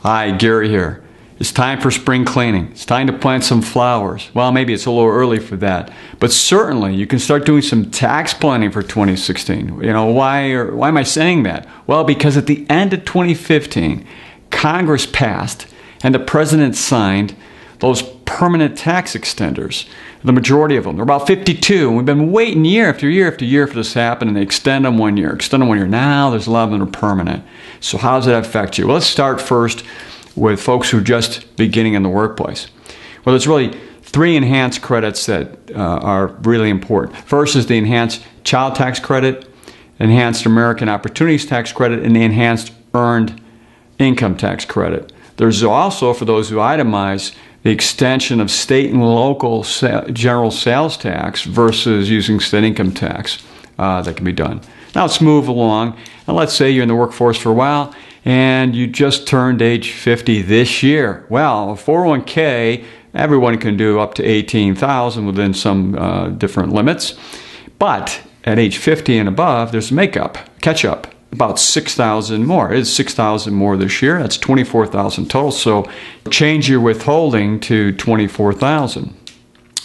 Hi, Gary here. It's time for spring cleaning. It's time to plant some flowers. Well, maybe it's a little early for that, but certainly you can start doing some tax planning for 2016. Why am I saying that? Well, because at the end of 2015, Congress passed and the President signed those permanent tax extenders. The majority of them. There are about 52, and we've been waiting year after year after year for this to happen, and they extend them 1 year, extend them 1 year. Now there's a lot of them that are permanent. So how does that affect you? Well, let's start first with folks who are just beginning in the workplace. Well, there's really 3 enhanced credits that are really important. First is the enhanced child tax credit, enhanced American Opportunities Tax Credit, and the enhanced earned income tax credit. There's also, for those who itemize, the extension of state and local general sales tax versus using state income tax that can be done. Now let's move along. And let's say you're in the workforce for a while and you just turned age 50 this year. Well, a 401k, everyone can do up to $18,000 within some different limits. But at age 50 and above, there's a catch-up. About $6,000 more. It is $6,000 more this year. That's $24,000 total. So change your withholding to $24,000.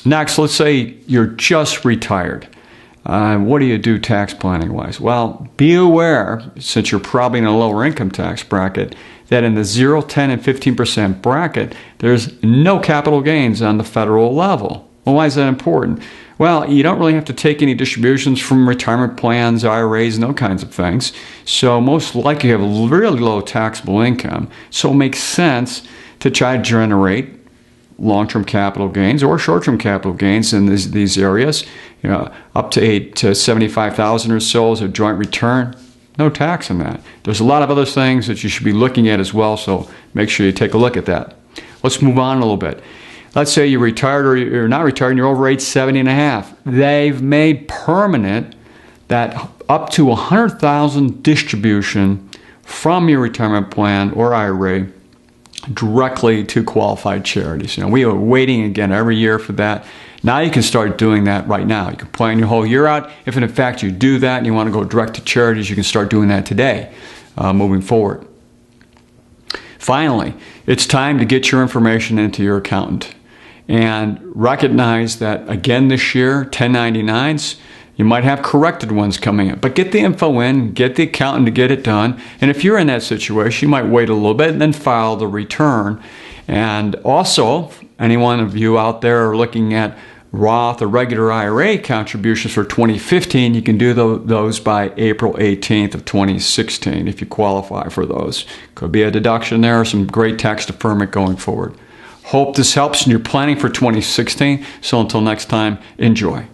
Next, let's say you're just retired. What do you do tax planning wise? Well, be aware, since you're probably in a lower income tax bracket, that in the 0, 10, and 15% bracket, there's no capital gains on the federal level. Well, why is that important? Well, you don't really have to take any distributions from retirement plans, IRAs, and those kinds of things. So most likely you have a really low taxable income. So it makes sense to try to generate long-term capital gains or short-term capital gains in these areas. Up to $8,000 to $75,000 or so as a joint return. No tax on that. There's a lot of other things that you should be looking at as well, so make sure you take a look at that. Let's move on a little bit. Let's say you're retired or you're not retired and you're over age 70 and a half. They've made permanent that up to $100,000 distribution from your retirement plan or IRA directly to qualified charities. We are waiting again every year for that. Now you can start doing that right now. You can plan your whole year out. If in fact you do that and you want to go direct to charities, you can start doing that today, moving forward. Finally, it's time to get your information into your accountant. And recognize that, again, this year, 1099s, you might have corrected ones coming in. But get the info in, get the accountant to get it done. And if you're in that situation, you might wait a little bit and then file the return. And also, any one of you out there are looking at Roth or regular IRA contributions for 2015, you can do those by April 18th of 2016 if you qualify for those. Could be a deduction there, some great tax deferment going forward. Hope this helps in your planning for 2016. So until next time, enjoy.